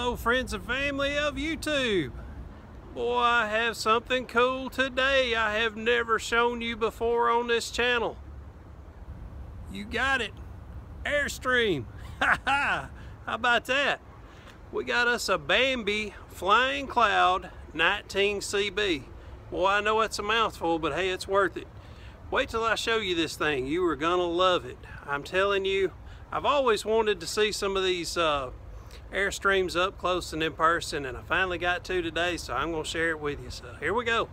Hello friends and family of YouTube. Boy, I have something cool today I have never shown you before on this channel. You got it, Airstream. How about that? We got us a Bambi Flying Cloud 19 CB. Boy, I know it's a mouthful, but hey, it's worth it. Wait till I show you this thing. You are gonna love it. I'm telling you, I've always wanted to see some of these Airstreams up close and in person, and I finally got to today, so I'm going to share it with you. So here we go.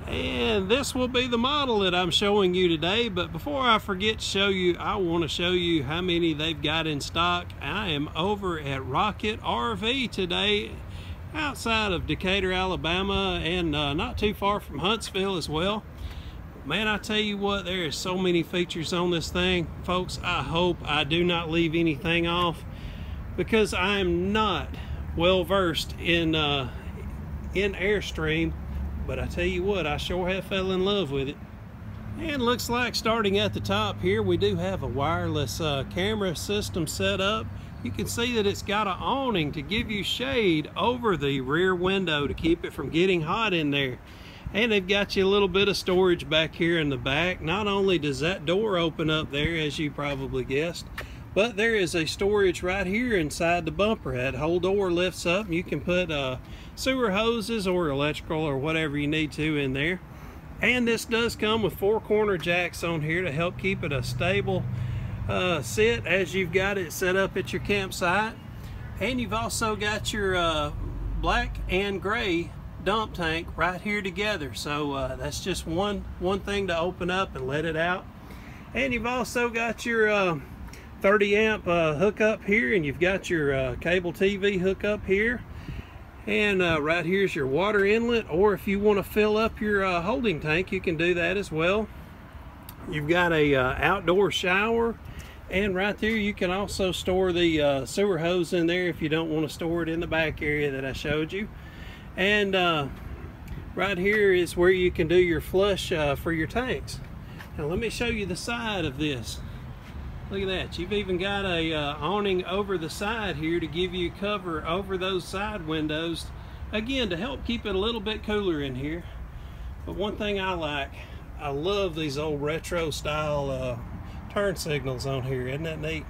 And this will be the model that I'm showing you today, but before I forget to show you, I want to show you how many they've got in stock. I am over at Rocket RV today outside of Decatur, Alabama, and not too far from Huntsville as well. Man, I tell you what, there is so many features on this thing. Folks, I hope I do not leave anything off, because I am not well versed in Airstream, but I tell you what, I sure have fell in love with it. And looks like starting at the top here, we do have a wireless camera system set up. You can see that it's got an awning to give you shade over the rear window to keep it from getting hot in there. And they've got you a little bit of storage back here in the back. Not only does that door open up there, as you probably guessed, but there is a storage right here inside the bumper. That whole door lifts up and you can put sewer hoses or electrical or whatever you need to in there. And this does come with 4 corner jacks on here to help keep it a stable sit as you've got it set up at your campsite. And you've also got your black and gray dump tank right here together. So that's just one thing to open up and let it out. And you've also got your 30 amp hookup here, and you've got your cable TV hookup here, and right here's your water inlet, or if you want to fill up your holding tank, you can do that as well. You've got a outdoor shower, and right there you can also store the sewer hose in there if you don't want to store it in the back area that I showed you. And right here is where you can do your flush for your tanks. Now let me show you the side of this. Look at that. You've even got a awning over the side here to give you cover over those side windows, again, to help keep it a little bit cooler in here. But one thing I like, I love these old retro style turn signals on here. Isn't that neat?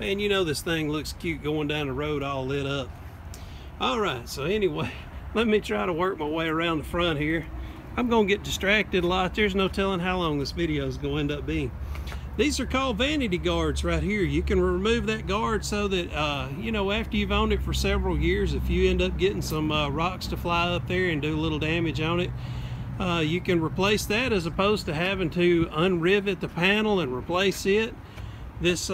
Man, you know this thing looks cute going down the road all lit up. Alright, so anyway, let me try to work my way around the front here. I'm going to get distracted a lot. There's no telling how long this video is going to end up being. These are called Vanity Guards right here. You can remove that guard so that, you know, after you've owned it for several years, if you end up getting some rocks to fly up there and do a little damage on it, you can replace that as opposed to having to unrivet the panel and replace it. This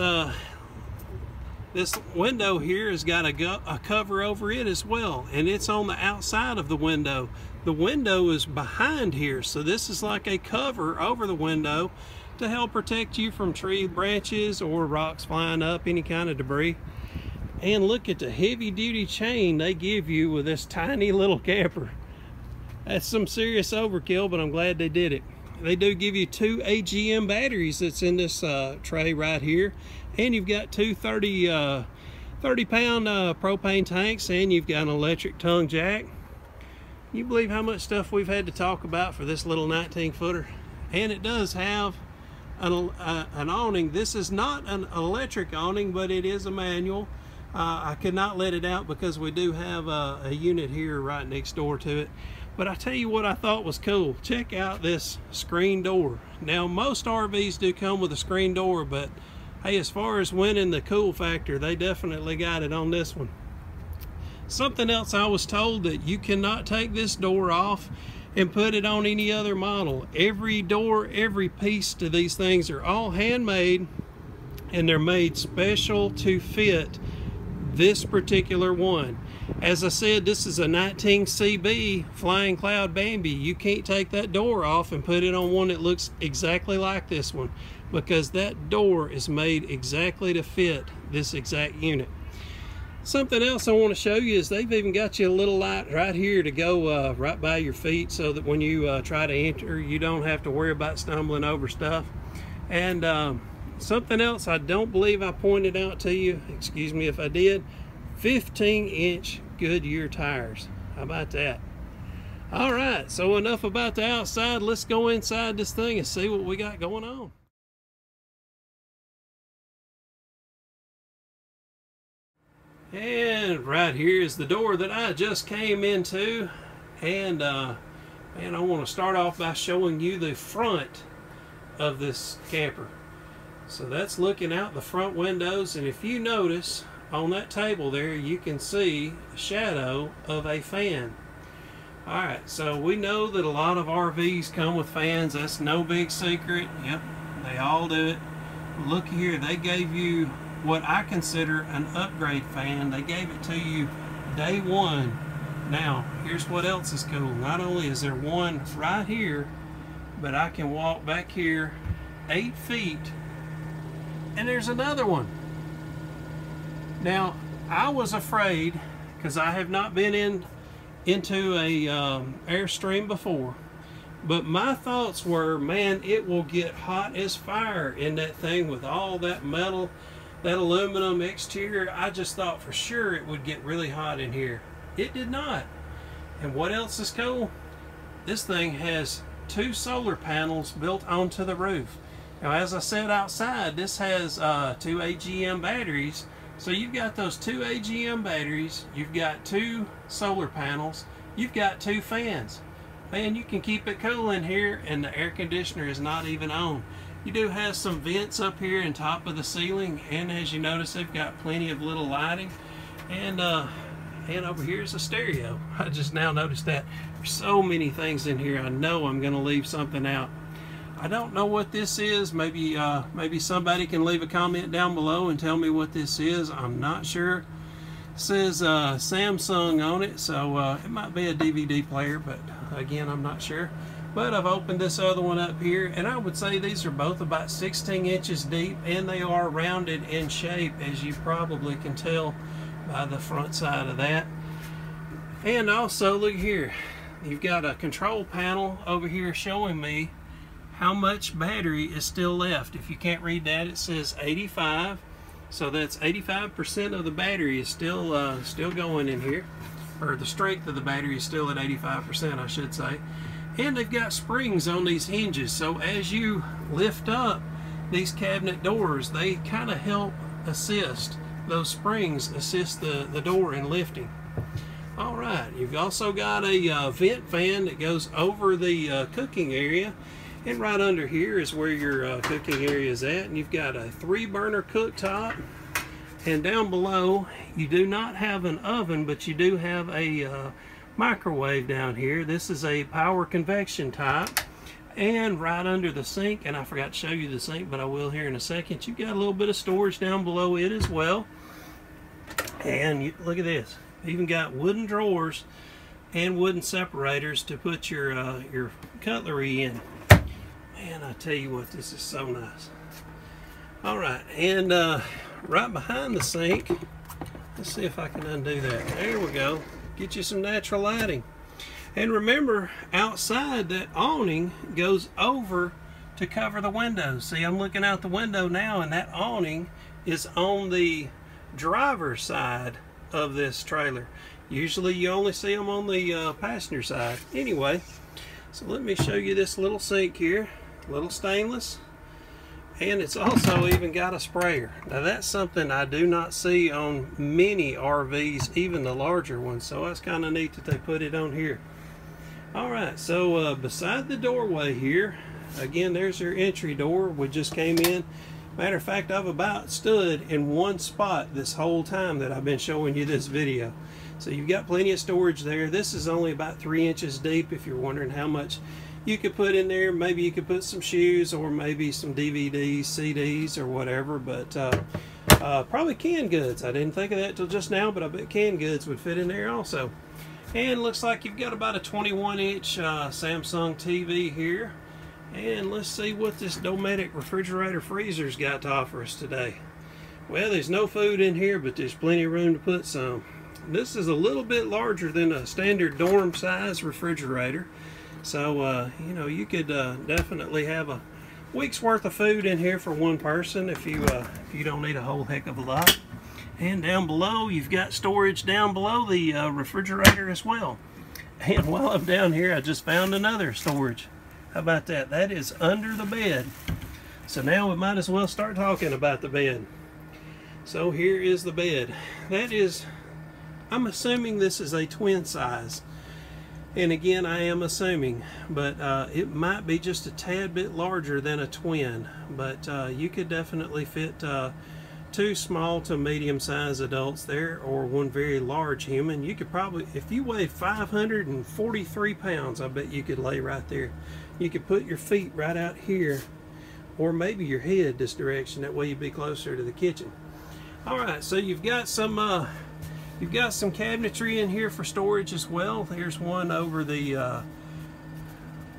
window here has got a cover over it as well, and it's on the outside of the window. The window is behind here, so this is like a cover over the window to help protect you from tree branches or rocks flying up, any kind of debris. And look at the heavy duty chain they give you with this tiny little camper. That's some serious overkill, but I'm glad they did it. They do give you 2 AGM batteries that's in this tray right here, and you've got 2 30-pound propane tanks, and you've got an electric tongue jack. You believe how much stuff we've had to talk about for this little 19-footer? And it does have an awning. This is not an electric awning, but it is a manual. I could not let it out because we do have a unit here right next door to it. But I tell you what I thought was cool. Check out this screen door. Now most RVs do come with a screen door, but hey, as far as winning the cool factor, they definitely got it on this one. Something else I was told, that you cannot take this door off and put it on any other model. Every door, every piece to these things are all handmade, and they're made special to fit this particular one. As I said, this is a 19 CB Flying Cloud Bambi. You can't take that door off and put it on one that looks exactly like this one, because that door is made exactly to fit this exact unit. Something else I want to show you is they've even got you a little light right here to go right by your feet, so that when you try to enter, you don't have to worry about stumbling over stuff. And something else I don't believe I pointed out to you, excuse me if I did, 15-inch Goodyear tires. How about that? All right, so enough about the outside. Let's go inside this thing and see what we got going on. And right here is the door that I just came into. And I want to start off by showing you the front of this camper. So that's looking out the front windows, and if you notice on that table there, you can see a shadow of a fan. Alright, so we know that a lot of RVs come with fans. That's no big secret. Yep, they all do it. Look here, they gave you what I consider an upgrade fan. They gave it to you day one. Now, here's what else is cool. Not only is there one right here, but I can walk back here 8 feet and there's another one. Now, I was afraid, because I have not been into a Airstream before, but my thoughts were, man, it will get hot as fire in that thing with all that metal, that aluminum exterior. I just thought for sure it would get really hot in here. It did not. And what else is cool? This thing has 2 solar panels built onto the roof. Now, as I said outside, this has 2 AGM batteries. So you've got those 2 AGM batteries, you've got 2 solar panels, you've got 2 fans. Man, you can keep it cool in here, and the air conditioner is not even on. You do have some vents up here in top of the ceiling, and as you notice, they've got plenty of little lighting. And over here is a stereo. I just now noticed that. There's so many things in here. I know I'm going to leave something out. I don't know what this is. Maybe somebody can leave a comment down below and tell me what this is. I'm not sure. It says Samsung on it, so it might be a DVD player, but again, I'm not sure. But I've opened this other one up here, and I would say these are both about 16 inches deep, and they are rounded in shape, as you probably can tell by the front side of that. And also, look here, you've got a control panel over here showing me how much battery is still left. If you can't read that, it says 85. So that's 85% of the battery is still going in here, or the strength of the battery is still at 85%, I should say. And they've got springs on these hinges, so as you lift up these cabinet doors, they kind of help assist. Those springs assist the door in lifting. All right, you've also got a vent fan that goes over the cooking area. And right under here is where your cooking area is at. And you've got a 3-burner cooktop. And down below, you do not have an oven, but you do have a microwave down here. This is a power convection type. And right under the sink, and I forgot to show you the sink, but I will here in a second, you've got a little bit of storage down below it as well. And look at this. Even got wooden drawers and wooden separators to put your cutlery in. Man, I tell you what, this is so nice. All right, and right behind the sink, let's see if I can undo that. There we go. Get you some natural lighting. And remember, outside, that awning goes over to cover the windows. See, I'm looking out the window now, and that awning is on the driver's side of this trailer. Usually you only see them on the passenger side. Anyway, so let me show you this little sink here. Little stainless, and it's also even got a sprayer. Now that's something I do not see on many RVs, even the larger ones, so that's kind of neat that they put it on here. Alright, so beside the doorway here, again, there's your entry door. We just came in. Matter of fact, I've about stood in one spot this whole time that I've been showing you this video. So you've got plenty of storage there. This is only about 3 inches deep, if you're wondering how much you could put in there. Maybe you could put some shoes, or maybe some DVDs, CDs, or whatever, but probably canned goods. I didn't think of that till just now, but I bet canned goods would fit in there also. And looks like you've got about a 21-inch Samsung TV here. And let's see what this Dometic refrigerator freezer's got to offer us today. Well, there's no food in here, but there's plenty of room to put some. This is a little bit larger than a standard dorm size refrigerator. So, you know, you could definitely have a week's worth of food in here for one person if you don't need a whole heck of a lot. And down below, you've got storage down below the refrigerator as well. And while I'm down here, I just found another storage. How about that? That is under the bed. So now we might as well start talking about the bed. So here is the bed. That is, I'm assuming this is a twin size. And again, I am assuming, but it might be just a tad bit larger than a twin. But you could definitely fit 2 small to medium-sized adults there, or 1 very large human. You could probably, if you weigh 543 pounds, I bet you could lay right there. You could put your feet right out here, or maybe your head this direction. That way you'd be closer to the kitchen. All right, so you've got some cabinetry in here for storage as well. There's one over the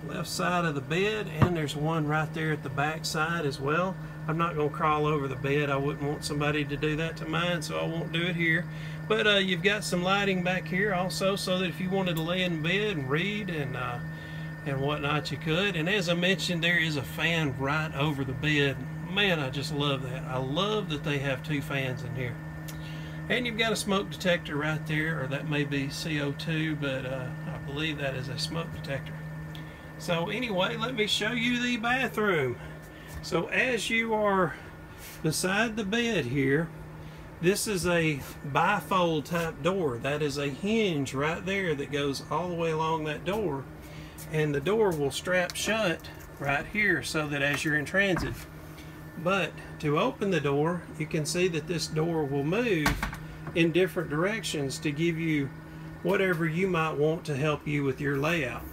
left side of the bed, and there's one right there at the back side as well. I'm not going to crawl over the bed. I wouldn't want somebody to do that to mine, so I won't do it here. But you've got some lighting back here also, so that if you wanted to lay in bed and read and whatnot, you could. And as I mentioned, there is a fan right over the bed. Man, I just love that. I love that they have 2 fans in here. And you've got a smoke detector right there, or that may be CO2, but I believe that is a smoke detector. So anyway, let me show you the bathroom. So as you are beside the bed here, this is a bifold type door. That is a hinge right there that goes all the way along that door. And the door will strap shut right here so that as you're in transit. But to open the door, you can see that this door will move in different directions to give you whatever you might want to help you with your layout.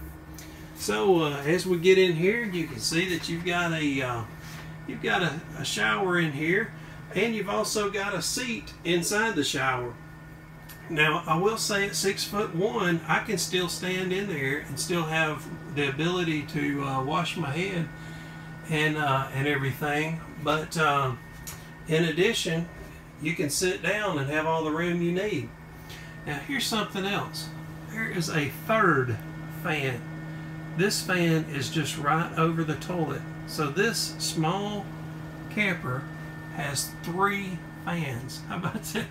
So as we get in here, you can see that you've got a shower in here, and you've also got a seat inside the shower. Now I will say at 6'1", I can still stand in there and still have the ability to wash my head and everything. But in addition, you can sit down and have all the room you need. Now here's something else. There is a 3rd fan. This fan is just right over the toilet. So this small camper has 3 fans. How about that?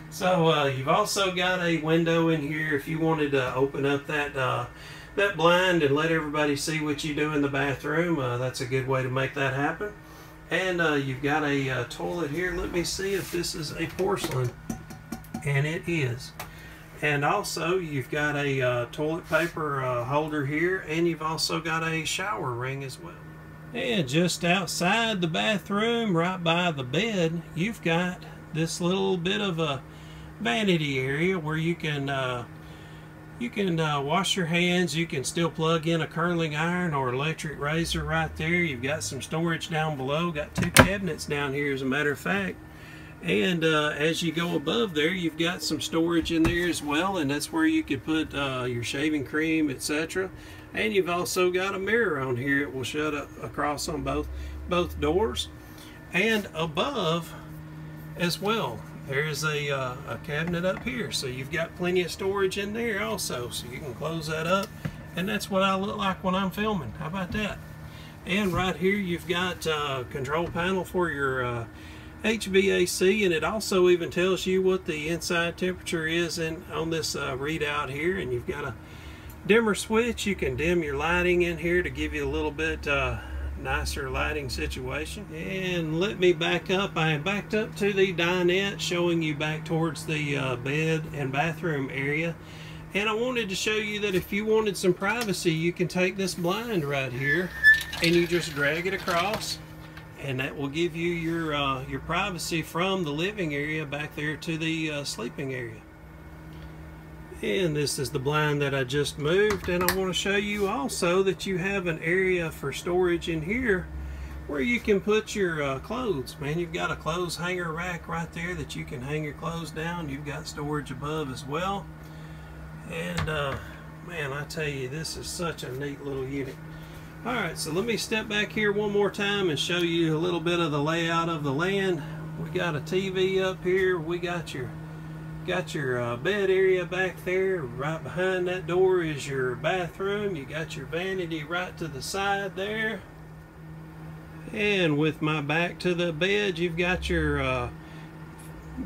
So you've also got a window in here if you wanted to open up that blind and let everybody see what you do in the bathroom. That's a good way to make that happen. And you've got a toilet here. Let me see if this is a porcelain. And it is. And also you've got a toilet paper holder here, and you've also got a shower ring as well. And just outside the bathroom, right by the bed, you've got this little bit of a vanity area where you can wash your hands. You can still plug in a curling iron or electric razor right there. You've got some storage down below. Got 2 cabinets down here, as a matter of fact. And as you go above there, you've got some storage in there as well, and that's where you could put your shaving cream, etc. And you've also got a mirror on here. It will shut up across on both doors. And above as well, there's a cabinet up here, so you've got plenty of storage in there also, so you can close that up. And that's what I look like when I'm filming. How about that? And right here you've got a control panel for your HVAC, and it also even tells you what the inside temperature is on this readout here. And you've got a dimmer switch. You can dim your lighting in here to give you a little bit nicer lighting situation. And let me back up. I am backed up to the dinette, showing you back towards the bed and bathroom area. And I wanted to show you that if you wanted some privacy, you can take this blind right here and you just drag it across, and that will give you your privacy from the living area back there to the sleeping area. And this is the blind that I just moved, and I want to show you also that you have an area for storage in here where you can put your clothes. Man, you've got a clothes hanger rack right there that you can hang your clothes down. You've got storage above as well. And man, I tell you, this is such a neat little unit. Alright, so let me step back here one more time and show you a little bit of the layout of the land. We got a TV up here. We got your bed area back there. Right behind that door is your bathroom. You got your vanity right to the side there. And with my back to the bed, you've got your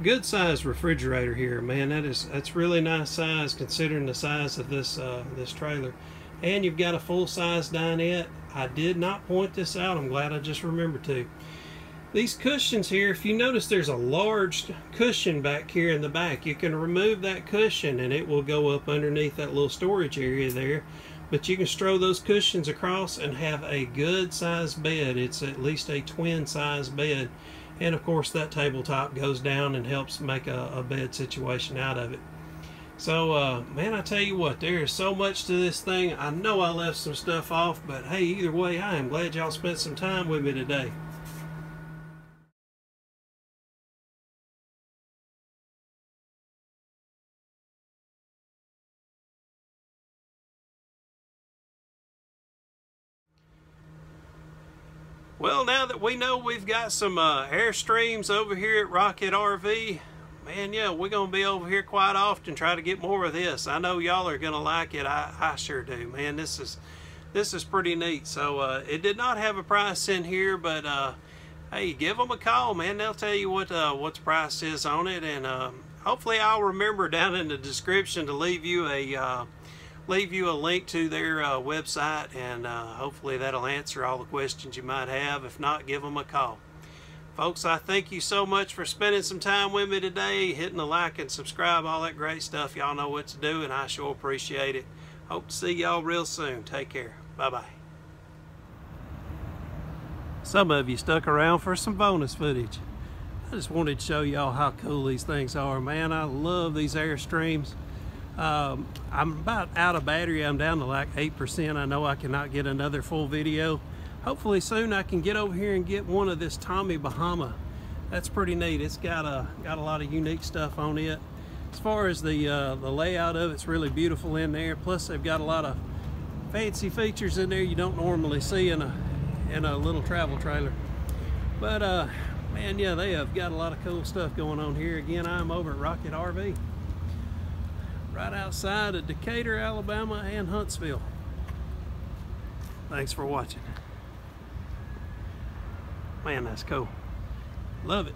good size refrigerator here, man. That's really nice size considering the size of this this trailer. And you've got a full-size dinette. I did not point this out. I'm glad I just remembered to. These cushions here, if you notice there's a large cushion back here in the back, you can remove that cushion and it will go up underneath that little storage area there. But you can throw those cushions across and have a good sized bed. It's at least a twin size bed. And of course that tabletop goes down and helps make a bed situation out of it. So man, I tell you what, there is so much to this thing. I know I left some stuff off, but hey, either way, I am glad y'all spent some time with me today. Well, now that we know we've got some Airstreams over here at Rocket RV, man, yeah, we're going to be over here quite often, try to get more of this. I know y'all are going to like it. I sure do, man. This is pretty neat. So it did not have a price in here, but hey, give them a call, man. They'll tell you what the price is on it, and hopefully I'll remember down in the description to leave you a link to their website, and hopefully that'll answer all the questions you might have. If not, give them a call. Folks, I thank you so much for spending some time with me today, hitting the like and subscribe, all that great stuff. Y'all know what to do, and I sure appreciate it. Hope to see y'all real soon. Take care. Bye-bye. Some of you stuck around for some bonus footage. I just wanted to show y'all how cool these things are, man. I love these Airstreams. I'm about out of battery. I'm down to like 8%. I know I cannot get another full video. Hopefully soon I can get over here and get one of this Tommy Bahama. That's pretty neat. It's got a lot of unique stuff on it. As far as the layout of it's really beautiful in there. Plus they've got a lot of fancy features in there you don't normally see in a little travel trailer. But man, yeah, they have got a lot of cool stuff going on here. Again, I'm over at Rocket RV, right outside of Decatur, Alabama, and Huntsville. Thanks for watching. Man, that's cool. Love it.